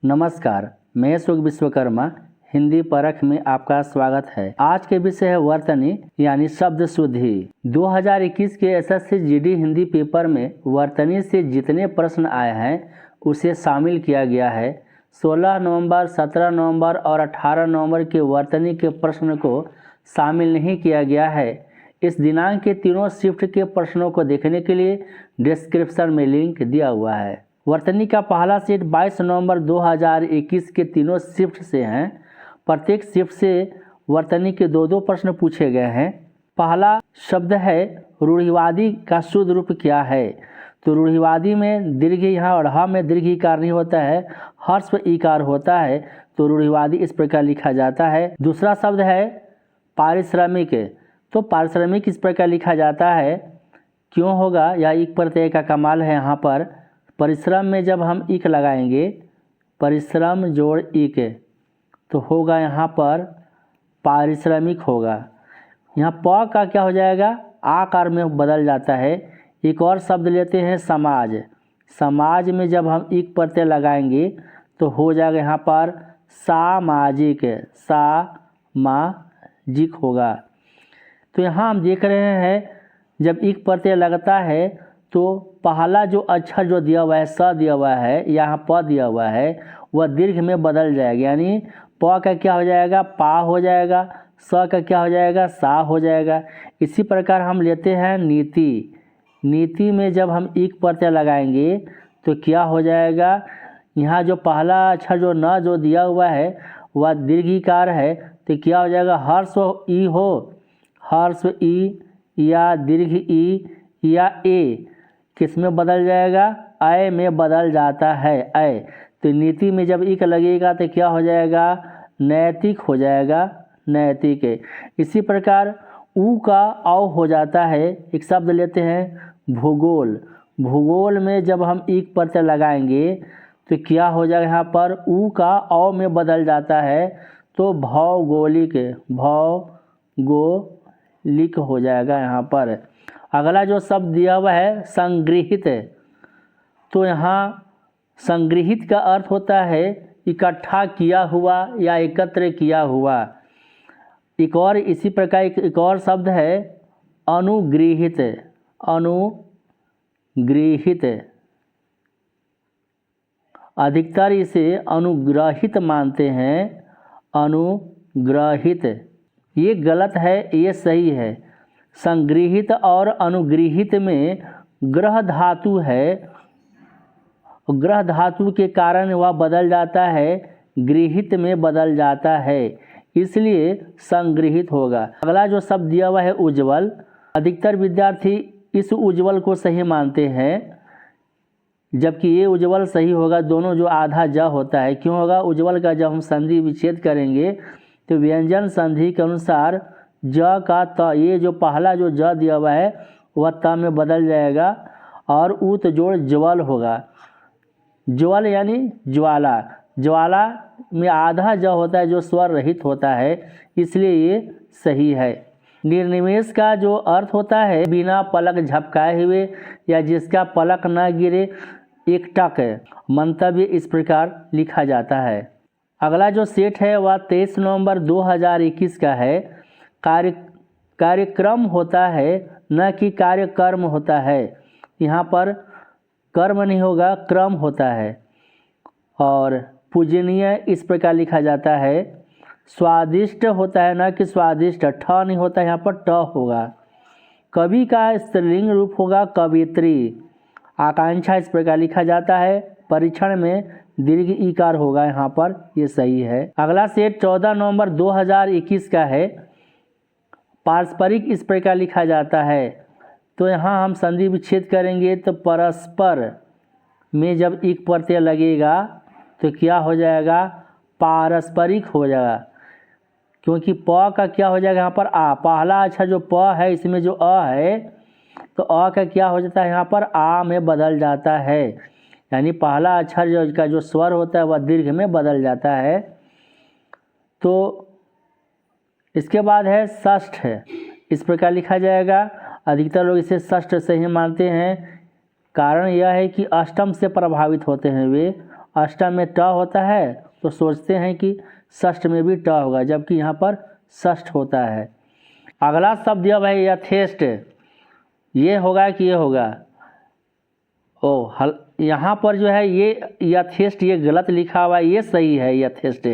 नमस्कार, मैं सुख विश्वकर्मा हिंदी परख में आपका स्वागत है। आज के विषय है वर्तनी यानी शब्द शुद्धि। 2021 के एसएससी जीडी हिंदी पेपर में वर्तनी से जितने प्रश्न आए हैं उसे शामिल किया गया है। 16 नवंबर, 17 नवंबर और 18 नवंबर के वर्तनी के प्रश्न को शामिल नहीं किया गया है। इस दिनांक के तीनों शिफ्ट के प्रश्नों को देखने के लिए डिस्क्रिप्शन में लिंक दिया हुआ है। वर्तनी का पहला सेट 22 नवंबर 2021 के तीनों शिफ्ट से हैं। प्रत्येक शिफ्ट से वर्तनी के दो प्रश्न पूछे गए हैं। पहला शब्द है रूढ़िवादी का शुद्ध रूप क्या है। तो रूढ़िवादी में दीर्घ यहाँ और ह में दीर्घ इकार नहीं होता है, ह्रस्व इकार होता है। तो रूढ़िवादी इस प्रकार लिखा जाता है। दूसरा शब्द है पारिश्रमिक। तो पारिश्रमिक इस प्रकार लिखा जाता है। क्यों होगा, यह एक प्रत्यय का कमाल है। यहाँ पर परिश्रम में जब हम इक लगाएंगे, परिश्रम जोड़ इक, तो होगा यहाँ पर पारिश्रमिक होगा। यहाँ प का क्या हो जाएगा, आकार में बदल जाता है। एक और शब्द लेते हैं समाज। समाज में जब हम इक प्रत्यय लगाएंगे तो हो जाएगा यहाँ पर सामाजिक, सामाजिक होगा। तो यहाँ हम देख रहे हैं जब इक प्रत्यय लगता है तो पहला जो अक्षर जो दिया हुआ है, स दिया हुआ है, यहाँ प दिया हुआ है, वह दीर्घ में बदल जाएगा। यानी प का क्या हो जाएगा, पा हो जाएगा। स का क्या हो जाएगा, सा हो जाएगा। इसी प्रकार हम लेते हैं नीति। नीति में जब हम इक प्रत्यय लगाएंगे तो क्या हो जाएगा, यहाँ जो पहला अक्षर जो न जो दिया हुआ है वह दीर्घिकार है। तो क्या हो जाएगा, ह्रस्व ई हो, ह्रस्व ई या दीर्घ ई या ए किस में बदल जाएगा, अय में बदल जाता है। अय तो नीति में जब इक लगेगा तो क्या हो जाएगा, नैतिक हो जाएगा, नैतिक। इसी प्रकार ऊ का औ हो जाता है। एक शब्द लेते हैं भूगोल। भूगोल में जब हम इक प्रत्यय लगाएंगे तो क्या हो जाएगा, यहाँ पर ऊ का औ में बदल जाता है। तो भौगोलिक, भौगोलिक हो जाएगा यहाँ पर। अगला जो शब्द दिया हुआ है संगृहित। तो यहाँ संगृहित का अर्थ होता है इकट्ठा किया हुआ या एकत्र किया हुआ। एक और इसी प्रकार एक और शब्द है अनुगृहित। अनुगृहित, अधिकतर इसे अनुग्रहित मानते हैं, अनुग्रहित। ये गलत है, ये सही है। संगृहित और अनुगृहित में ग्रह धातु है। ग्रह धातु के कारण वह बदल जाता है, गृहित में बदल जाता है, इसलिए संगृहित होगा। अगला जो शब्द दिया हुआ है उज्ज्वल। अधिकतर विद्यार्थी इस उज्ज्वल को सही मानते हैं, जबकि ये उज्ज्वल सही होगा। दोनों जो आधा ज होता है, क्यों होगा, उज्ज्वल का जब हम संधि विच्छेद करेंगे तो व्यंजन संधि के अनुसार ज का त, ये जो पहला जो ज दिया हुआ है वह त में बदल जाएगा और ऊत जोड़ ज्वल होगा। ज्वल यानी ज्वाला। ज्वाला में आधा ज होता है जो स्वर रहित होता है, इसलिए ये सही है। निर्निमेष का जो अर्थ होता है बिना पलक झपकाए हुए या जिसका पलक न गिरे, एकटक। मंतव्य इस प्रकार लिखा जाता है। अगला जो सेट है वह 23 नवंबर 2021 का है। कार्यक्रम होता है, न कि कार्यकर्म होता है। यहाँ पर कर्म नहीं होगा, क्रम होता है। और पूजनीय इस प्रकार लिखा जाता है। स्वादिष्ट होता है, न कि स्वादिष्ट। ठ नहीं होता, यहाँ पर ट होगा। कवि का स्त्रीलिंग रूप होगा कवित्री। आकांक्षा इस प्रकार लिखा जाता है। परीक्षण में दीर्घ इकार होगा यहाँ पर, ये सही है। अगला सेट 14 नवंबर 2021 का है। पारस्परिक इस प्रकार लिखा जाता है। तो यहाँ हम संधि विच्छेद करेंगे तो परस्पर में जब इक प्रत्यय लगेगा तो क्या हो जाएगा, पारस्परिक हो जाएगा। क्योंकि प का क्या हो जाएगा, यहाँ पर आ, पहला अक्षर जो प है इसमें जो अ है तो अ का क्या हो जाता है, यहाँ पर आ में बदल जाता है। यानी पहला अक्षर जो का जो स्वर होता है वह दीर्घ में बदल जाता है। तो इसके बाद है षष्ठ है, इस प्रकार लिखा जाएगा। अधिकतर लोग इसे षष्ठ से ही मानते हैं। कारण यह है कि अष्टम से प्रभावित होते हैं वे अष्टम में ट होता है तो सोचते हैं कि षष्ठ में भी ट होगा, जबकि यहाँ पर षष्ठ होता है। अगला शब्द यह है यथेष्ट, ये होगा कि ये होगा? यहाँ पर जो है ये यथेष्ट ये गलत लिखा हुआ है, ये सही है यथेष्ट,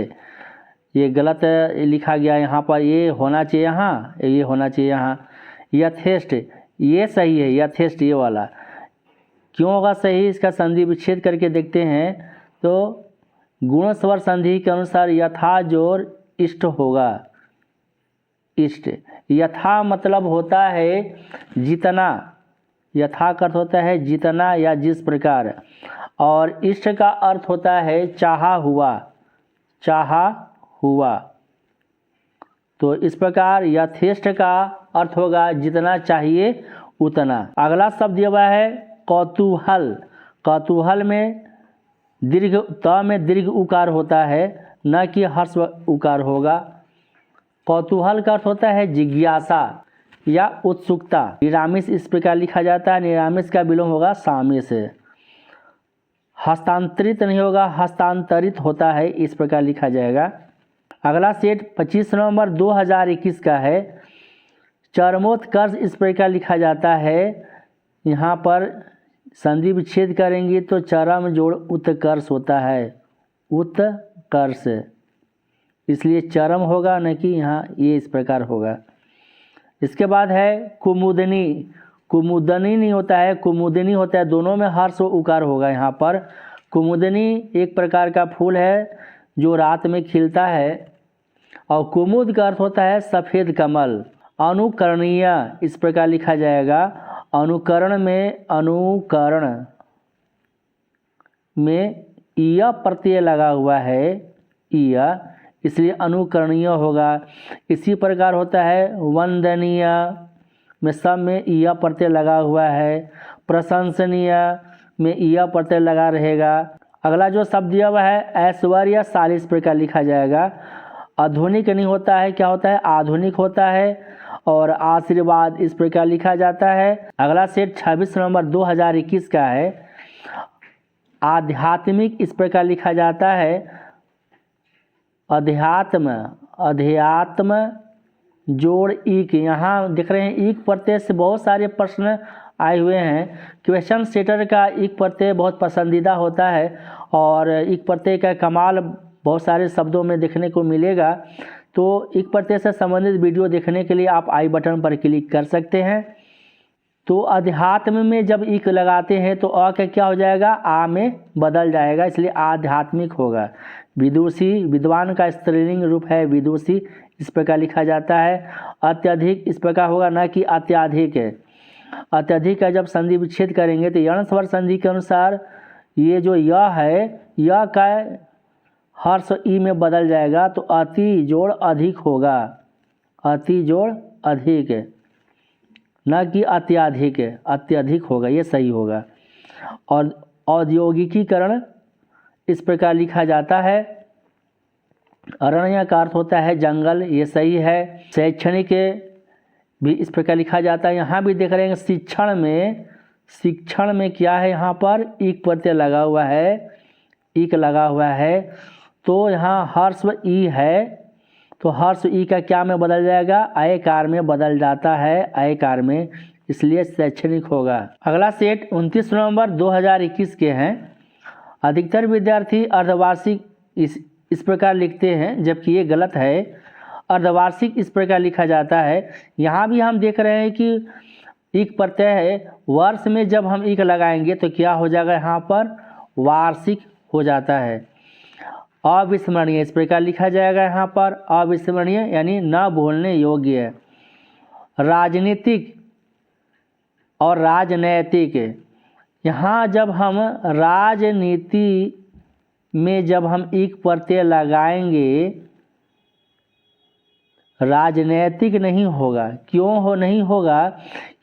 ये गलत लिखा गया यहाँ पर, ये होना चाहिए यहाँ, ये होना चाहिए यहाँ। यथेष्ट ये सही है, यथेष्ट ये वाला क्यों होगा सही, इसका संधि विच्छेद करके देखते हैं। तो गुण स्वर संधि के अनुसार यथा जोड़ इष्ट होगा। इष्ट, यथा मतलब होता है जितना, यथा का अर्थ होता है जितना या जिस प्रकार, और इष्ट का अर्थ होता है चाहा हुआ, चाहा हुआ। तो इस प्रकार यथेष्ट का अर्थ होगा जितना चाहिए उतना। अगला शब्द यह है कौतूहल। कौतूहल में दीर्घ त में दीर्घ उकार होता है, न कि हर्ष उकार होगा। कौतूहल का अर्थ होता है जिज्ञासा या उत्सुकता। निरामिष इस प्रकार लिखा जाता है, निरामिष का विलोम होगा सामिष। हस्तांतरित नहीं होगा, हस्तांतरित होता है, इस प्रकार लिखा जाएगा। अगला सेट 25 नवंबर 2021 का है। चरमोत्कर्ष इस प्रकार लिखा जाता है, यहाँ पर संधि विच्छेद करेंगे तो चरम जोड़ उत्कर्ष होता है, उत्कर्ष, इसलिए चरम होगा, न कि यहाँ ये इस प्रकार होगा। इसके बाद है कुमुदनी। कुमुदनी नहीं होता है, कुमुदनी होता है, दोनों में हर्ष उकार होगा यहाँ पर। कुमुदनी एक प्रकार का फूल है जो रात में खिलता है, और कुमुद का अर्थ होता है सफ़ेद कमल। अनुकरणीय इस प्रकार लिखा जाएगा, अनुकरण में, अनुकरण में ईय प्रत्यय लगा हुआ है, ईय, इसलिए अनुकरणीय होगा। इसी प्रकार होता है वंदनीय में, सब में ईय प्रत्यय लगा हुआ है। प्रशंसनीय में ईय प्रत्यय लगा रहेगा। अगला जो शब्द दिया हुआ है ऐश्वर्यशाली, इस प्रकार लिखा जाएगा। आधुनिक नहीं होता है, क्या होता है? आधुनिक होता है। और आशीर्वाद इस प्रकार लिखा जाता है। अगला सेट 26 नवंबर 2021 का है। आध्यात्मिक इस प्रकार लिखा जाता है, अध्यात्म, अध्यात्म जोड़ ईक। यहाँ देख रहे हैं ईक प्रत्यय से बहुत सारे प्रश्न आए हुए हैं। क्वेश्चन सेटर का ईक प्रत्यय बहुत पसंदीदा होता है, और ईक प्रत्यय का कमाल बहुत सारे शब्दों में देखने को मिलेगा। तो ईक प्रत्यय से संबंधित वीडियो देखने के लिए आप आई बटन पर क्लिक कर सकते हैं। तो अध्यात्म में जब ईक लगाते हैं तो अ का क्या हो जाएगा? आ में बदल जाएगा, इसलिए आध्यात्मिक होगा। विदुषी, विद्वान का स्त्रीलिंग रूप है विदुषी, इस प्रकार लिखा जाता है। अत्यधिक इस प्रकार होगा, न कि अत्याधिक है। अत्यधिक का जब संधि विच्छेद करेंगे तो यण स्वर संधि के अनुसार ये जो य है, य का हर्ष ई में बदल जाएगा, तो अति जोड़ अधिक होगा, अति जोड़ अधिक, न कि अत्याधिक, अत्यधिक होगा, ये सही होगा। और औद्योगिकीकरण इस प्रकार लिखा जाता है। अरण्य का अर्थ होता है जंगल, ये सही है। शैक्षणिक भी इस प्रकार लिखा जाता है। यहाँ भी देख रहे हैं शिक्षण में, शिक्षण में क्या है? यहाँ पर ईक प्रत्यय लगा हुआ है, ईक लगा हुआ है, तो यहाँ हर्ष ई है, तो हर्ष ई का क्या में बदल जाएगा? आयकार में बदल जाता है, आयकार में, इसलिए शैक्षणिक होगा। अगला सेट 29 नवंबर 2021 के हैं। अधिकतर विद्यार्थी अर्धवार्षिक इस प्रकार लिखते हैं, जबकि ये गलत है। अर्धवार्षिक इस प्रकार लिखा जाता है। यहाँ भी हम देख रहे हैं कि ईक प्रत्यय है, वर्ष में जब हम ईक लगाएंगे तो क्या हो जाएगा? यहाँ पर वार्षिक हो जाता है। अविस्मरणीय इस प्रकार लिखा जाएगा, यहाँ पर अविस्मरणीय यानी न भूलने योग्य। राजनीतिक और राजनैतिक, यहाँ जब हम राजनीति में जब हम ईक प्रत्यय लगाएंगे, राजनैतिक नहीं होगा। क्यों नहीं होगा?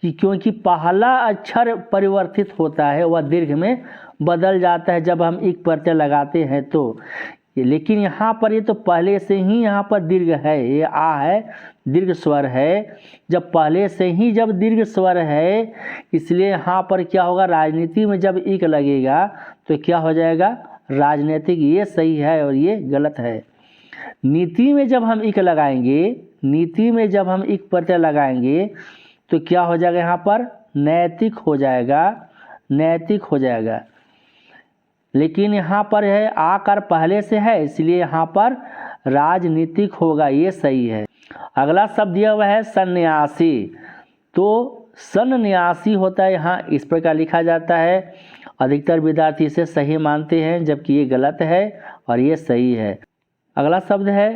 क्योंकि पहला अक्षर परिवर्तित होता है, वह दीर्घ में बदल जाता है जब हम ईक प्रत्यय लगाते हैं तो। लेकिन यहाँ पर ये तो पहले से ही यहाँ पर दीर्घ है, ये आ है, दीर्घ स्वर है। जब पहले से ही जब दीर्घ स्वर है, इसलिए यहाँ पर क्या होगा? राजनीति में जब ईक लगेगा तो क्या हो जाएगा? राजनीतिक, ये सही है और ये गलत है। नीति में जब हम इक लगाएंगे, नीति में जब हम इक प्रत्यय लगाएंगे तो क्या हो जाएगा, यहाँ पर नैतिक हो जाएगा, नैतिक हो जाएगा। लेकिन यहाँ पर है आकार पहले से है, इसलिए यहाँ पर राजनीतिक होगा, ये सही है। अगला शब्द दिया हुआ है सन्यासी, तो सन्यासी होता है, यहाँ इस प्रकार लिखा जाता है। अधिकतर विद्यार्थी इसे सही मानते हैं, जबकि ये गलत है और ये सही है। अगला शब्द है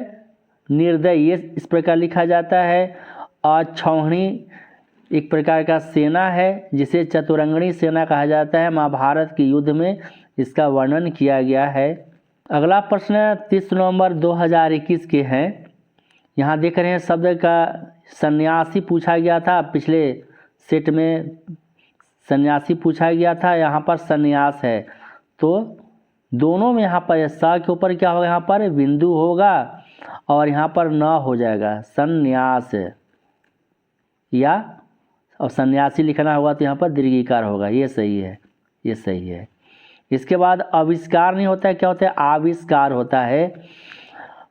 निर्दयी, ये इस प्रकार लिखा जाता है। अक्षौहिणी एक प्रकार का सेना है, जिसे चतुरंगिणी सेना कहा जाता है। महाभारत के युद्ध में इसका वर्णन किया गया है। अगला प्रश्न 30 नवंबर 2021 के हैं। यहाँ देख रहे हैं शब्द का सन्यासी पूछा गया था, पिछले सेट में सन्यासी पूछा गया था, यहाँ पर सन्यास है। तो दोनों में यहाँ पर सा के ऊपर क्या होगा, यहाँ पर बिंदु होगा और यहाँ पर न हो जाएगा, सन्यास। या और सन्यासी लिखना होगा तो यहाँ पर दीर्घिकार होगा, ये सही है, ये सही है। इसके बाद आविष्कार नहीं होता है, क्या होता है, आविष्कार होता है।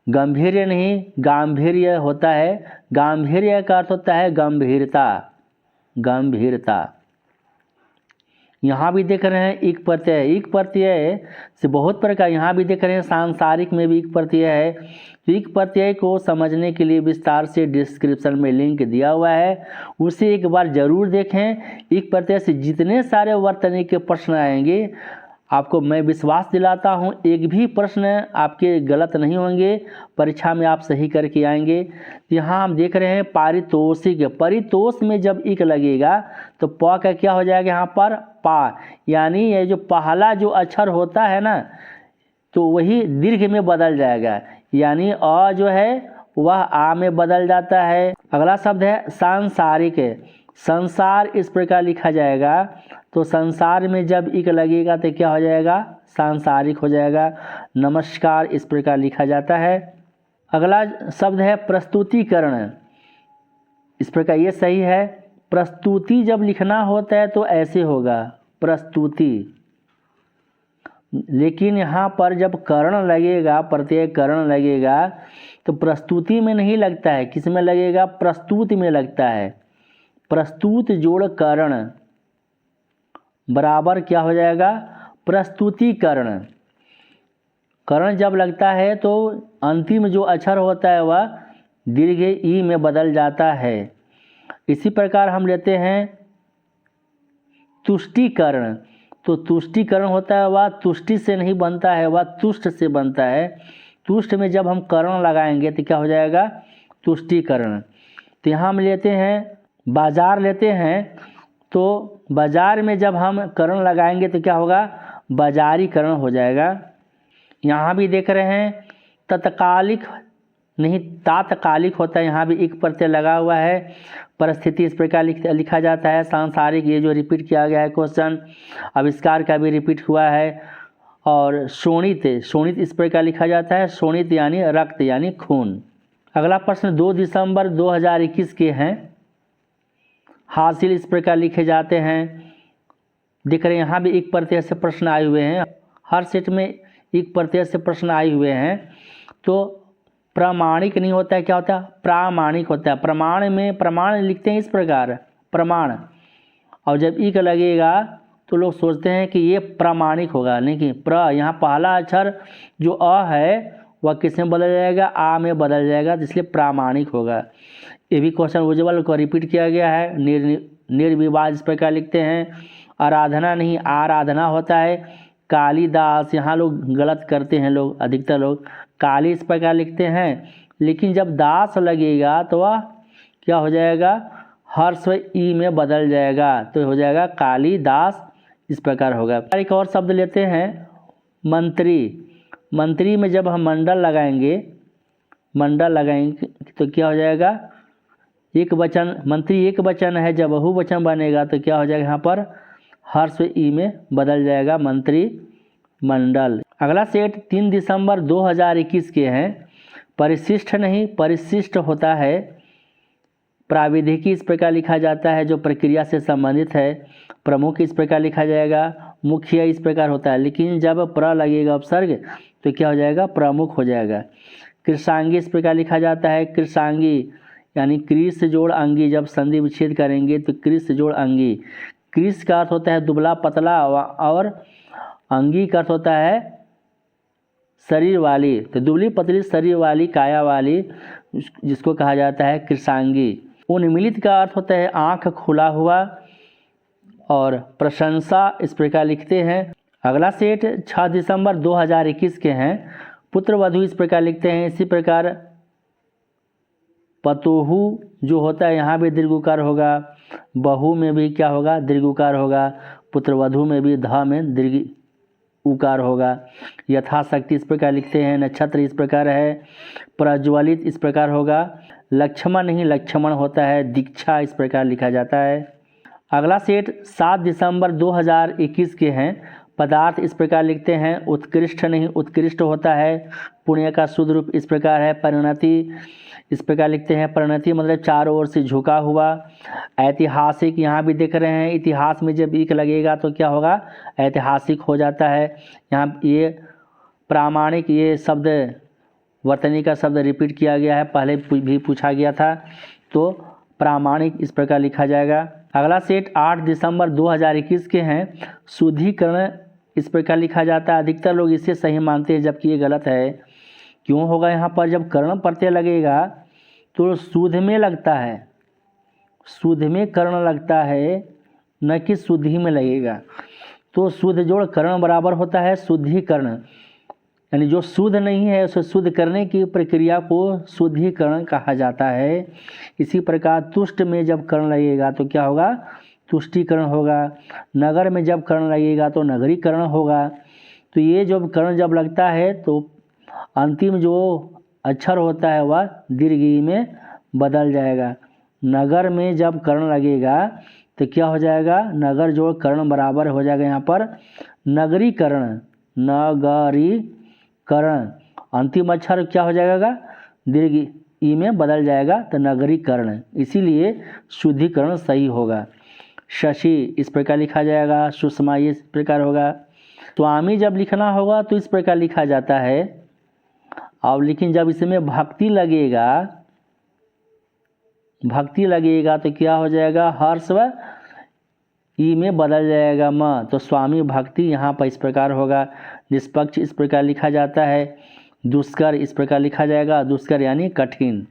गंभीर्य नहीं, गांभीर्य होता है। गांभीर्य का अर्थ होता है गंभीरता, गंभीरता। यहाँ भी देख रहे हैं एक प्रत्यय, एक प्रत्यय से बहुत प्रकार, यहाँ भी देख रहे हैं सांसारिक में भी एक प्रत्यय है। तो एक प्रत्यय को समझने के लिए विस्तार से डिस्क्रिप्शन में लिंक दिया हुआ है, उसे एक बार जरूर देखें। एक प्रत्यय से जितने सारे वर्तनी के प्रश्न आएंगे, आपको मैं विश्वास दिलाता हूँ एक भी प्रश्न आपके गलत नहीं होंगे, परीक्षा में आप सही करके आएंगे। यहाँ हम देख रहे हैं पारितोषिक, परितोष में जब इक लगेगा तो प का क्या हो जाएगा, यहाँ पर पा, यानी ये जो पहला जो अक्षर होता है ना, तो वही दीर्घ में बदल जाएगा, यानी अ जो है वह आ में बदल जाता है। अगला शब्द है सांसारिक, संसार इस प्रकार लिखा जाएगा। तो संसार में जब इक लगेगा तो क्या हो जाएगा, सांसारिक हो जाएगा। नमस्कार इस प्रकार लिखा जाता है। अगला शब्द है प्रस्तुतिकरण, इस प्रकार ये सही है। प्रस्तुति जब लिखना होता है तो ऐसे होगा, प्रस्तुति। लेकिन यहाँ पर जब करण लगेगा, प्रत्यय करण लगेगा, तो प्रस्तुति में नहीं लगता है, किस में लगेगा, प्रस्तुत में लगता है। प्रस्तुत जोड़ करण बराबर क्या हो जाएगा, प्रस्तुतिकरण। करण जब लगता है तो अंतिम जो अक्षर होता है वह दीर्घ ई में बदल जाता है। इसी प्रकार हम लेते हैं तुष्टिकरण, तो तुष्टिकरण होता है वह तुष्टि से नहीं बनता है, वह तुष्ट से बनता है। तुष्ट में जब हम करण लगाएंगे तो क्या हो जाएगा, तुष्टिकरण। तो यहाँ हम लेते हैं बाजार लेते हैं, तो बाजार में जब हम करण लगाएंगे तो क्या होगा, बाजारीकरण हो जाएगा। यहाँ भी देख रहे हैं तत्कालिक नहीं, तात्कालिक होता है, यहाँ भी एक प्रत्यय लगा हुआ है। परिस्थिति इस प्रकार लिखा जाता है। सांसारिक ये जो रिपीट किया गया है क्वेश्चन, आविष्कार का भी रिपीट हुआ है। और शोणित, शोणित इस प्रकार लिखा जाता है, शोणित यानी रक्त यानी खून। अगला प्रश्न 2 दिसंबर 2021 के हैं। हासिल इस प्रकार लिखे जाते हैं। देख रहे हैं यहाँ भी एक प्रत्यय से प्रश्न आए हुए हैं, हर सेट में एक प्रत्यय से प्रश्न आए हुए हैं। तो प्रामाणिक नहीं होता है, क्या होता है, प्रामाणिक होता है। प्रमाण में प्रमाण लिखते हैं इस प्रकार, प्रमाण, और जब इक लगेगा तो लोग सोचते हैं कि ये प्रामाणिक होगा, लेकिन प्र यहाँ पहला अक्षर जो अ है वह किस में बदल जाएगा, आ में बदल जाएगा, इसलिए प्रामाणिक होगा। ये भी क्वेश्चन उज्ज्वल को रिपीट किया गया है। निर्विवाद इस प्रकार लिखते हैं। आराधना नहीं, आराधना होता है। कालिदास, यहाँ लोग गलत करते हैं, लोग अधिकतर लोग काली इस प्रकार लिखते हैं, लेकिन जब दास लगेगा तो वह क्या हो जाएगा, हर्ष ई में बदल जाएगा, तो हो जाएगा कालिदास, इस प्रकार होगा। एक और शब्द लेते हैं मंत्री। मंत्री में जब हम मंडल लगाएंगे, मंडल लगाएंगे तो क्या हो जाएगा, एक वचन, मंत्री एक वचन है, जब बहुवचन बनेगा तो क्या हो जाएगा, यहाँ पर हर्ष ई में बदल जाएगा, मंत्री मंडल। अगला सेट 3 दिसंबर 2021 के हैं। परिशिष्ट नहीं, परिशिष्ट होता है। प्राविधिकी इस प्रकार लिखा जाता है जो प्रक्रिया से संबंधित है। प्रमुख इस प्रकार लिखा जाएगा। मुखिया इस प्रकार होता है, लेकिन जब प्र लगेगा उपसर्ग तो क्या हो जाएगा, प्रमुख हो जाएगा। कृषांगी इस प्रकार लिखा जाता है, कृषांगी यानी कृष जोड़ अंगी, जब संधि विच्छेद करेंगे तो कृष जोड़ अंगी। कृष का अर्थ होता है दुबला पतला और अंगी का अर्थ होता है शरीर वाली, तो दुबली पतली शरीर वाली काया वाली जिसको कहा जाता है कृषांगी। उन्मीलित का अर्थ होता है आँख खुला हुआ और प्रशंसा इस प्रकार लिखते हैं। अगला सेट 6 दिसंबर 2021 के हैं। पुत्र वधू इस प्रकार लिखते हैं। इसी प्रकार पतोहू जो होता है यहाँ भी दीर्घ उकार होगा, बहू में भी क्या होगा, दीर्घ उकार होगा, पुत्र वधू में भी ध में दीर्घ उकार होगा। यथाशक्ति इस प्रकार लिखते हैं। नक्षत्र इस प्रकार है। प्रज्वलित इस प्रकार होगा। लक्ष्मण नहीं लक्ष्मण होता है। दीक्षा इस प्रकार लिखा जाता है। अगला सेट 7 दिसंबर 2021 के हैं। पदार्थ इस प्रकार लिखते हैं। उत्कृष्ट नहीं उत्कृष्ट होता है। पुण्य का शुद्ध रूप इस प्रकार है। परिणति इस प्रकार लिखते हैं। परिणति मतलब चारों ओर से झुका हुआ। ऐतिहासिक यहाँ भी देख रहे हैं, इतिहास में जब इक लगेगा तो क्या होगा, ऐतिहासिक हो जाता है। यहाँ ये प्रामाणिक ये शब्द वर्तनी का शब्द रिपीट किया गया है, पहले भी पूछा गया था, तो प्रामाणिक इस प्रकार लिखा जाएगा। अगला सेट 8 दिसंबर 2021 के हैं। शुद्धिकरण इस प्रकार लिखा जाता है। अधिकतर लोग इसे सही मानते हैं जबकि ये गलत है। क्यों होगा, यहाँ पर जब कर्ण प्रत्यय लगेगा तो शुद्ध में लगता है, शुद्ध में कर्ण लगता है, न कि शुद्धि में लगेगा। तो शुद्ध जोड़ कर्ण बराबर होता है शुद्धिकरण, यानी जो शुद्ध नहीं है उसे शुद्ध करने की प्रक्रिया को शुद्धिकरण कहा जाता है। इसी प्रकार तुष्ट में जब कर्ण लगेगा तो क्या होगा, तुष्टिकरण होगा। नगर में जब कर्ण लगेगा तो नगरीकरण होगा। तो ये जब कर्ण जब लगता है तो अंतिम जो अक्षर होता है वह दीर्घ ई में बदल जाएगा। नगर में जब कर्ण लगेगा तो क्या हो जाएगा, नगर जोड़ कर्ण बराबर हो जाएगा यहाँ पर नगरीकरण, नगरीकरण। अंतिम अक्षर क्या हो जाएगा, दीर्घ ई में बदल जाएगा तो नगरीकरण, इसीलिए शुद्धिकरण सही होगा। शशि इस प्रकार लिखा जाएगा। सुषमा इस प्रकार होगा। स्वामी जब लिखना होगा तो इस प्रकार लिखा जाता है, और लेकिन जब इसमें भक्ति लगेगा तो क्या हो जाएगा, हर्ष व ई में बदल जाएगा म, तो स्वामी भक्ति यहाँ पर इस प्रकार होगा। निष्पक्ष इस प्रकार लिखा जाता है। दुष्कर इस प्रकार लिखा जाएगा, दुष्कर यानी कठिन।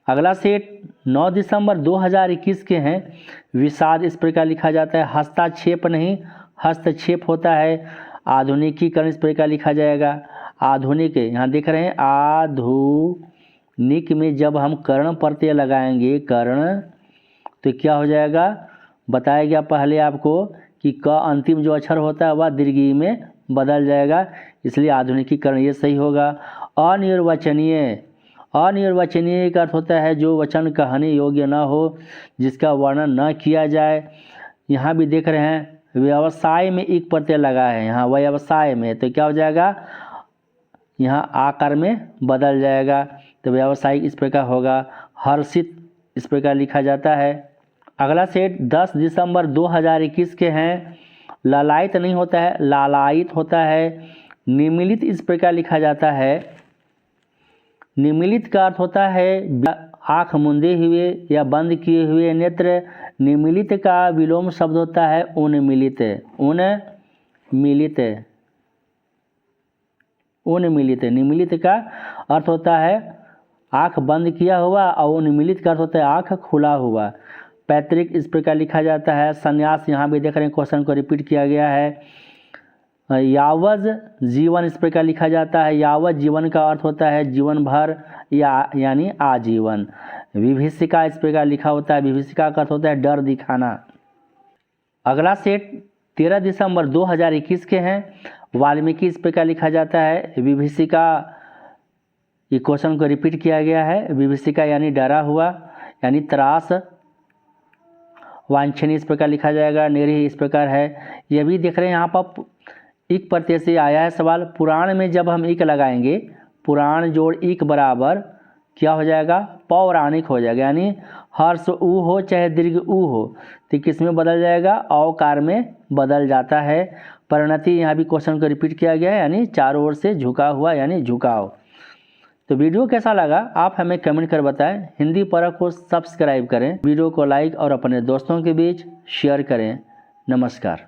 अगला सेट 9 दिसंबर 2021 के हैं। विषाद इस प्रकार लिखा जाता है। हस्तक्षेप नहीं हस्तक्षेप होता है। आधुनिकीकरण इस प्रकार लिखा जाएगा। आधुनिक यहाँ देख रहे हैं, आधुनिक में जब हम कर्ण प्रत्यय लगाएंगे कर्ण तो क्या हो जाएगा, बताया गया पहले आपको कि क अंतिम जो अक्षर होता है वह दीर्घ ई में बदल जाएगा, इसलिए आधुनिकीकरण ये सही होगा। अनिर्वचनीय, अनिर्वचनीय का अर्थ होता है जो वचन कहने योग्य न हो, जिसका वर्णन न किया जाए। यहाँ भी देख रहे हैं व्यवसाय में एक प्रत्यय लगा है, यहाँ व्यवसाय में, तो क्या हो जाएगा, यहाँ आकार में बदल जाएगा, तो व्यावसायिक इस प्रकार होगा। हर्षित इस प्रकार लिखा जाता है। अगला सेट 10 दिसंबर 2021 के हैं। लालायित नहीं होता है, लालायित होता है। निमीलित इस प्रकार लिखा जाता है। निमीलित का अर्थ होता है आँख मूंदे हुए या बंद किए हुए नेत्र। निमीलित का विलोम शब्द होता है उन्मीलित, उन्मीलित, उन्मीलित। निमीलित का अर्थ होता है आँख बंद किया हुआ और उन्मीलित का अर्थ होता है आँख खुला हुआ। पैतृक इस प्रकार लिखा जाता है। संन्यास यहाँ भी देख रहे हैं क्वेश्चन को रिपीट किया गया है। यावज जीवन इस प्रकार लिखा जाता है। यावज जीवन का अर्थ होता है जीवन भर या यानी आजीवन। विभीषिका इस प्रकार लिखा होता है। विभीषिका का अर्थ होता है डर दिखाना। अगला सेट 13 दिसंबर 2021 के हैं। वाल्मीकि इस प्रकार लिखा जाता है। विभीषिका, ये क्वेश्चन को रिपीट किया गया है। विभीषिका यानी डरा हुआ यानी त्रास। वांछनीय इस प्रकार लिखा जाएगा। निरीह इस प्रकार है। यह भी देख रहे हैं यहाँ पर इक प्रत्यय से आया है सवाल। पुराण में जब हम इक लगाएंगे, पुराण जोड़ इक बराबर क्या हो जाएगा, पौराणिक हो जाएगा, यानी हर्ष ऊ हो चाहे दीर्घ ऊ हो तो किस में बदल जाएगा, औकार में बदल जाता है। परिणति यहाँ भी क्वेश्चन को रिपीट किया गया है, यानी चारों ओर से झुका हुआ यानी झुकाव। तो वीडियो कैसा लगा आप हमें कमेंट कर बताएं। हिंदी परख को सब्सक्राइब करें, वीडियो को लाइक और अपने दोस्तों के बीच शेयर करें। नमस्कार।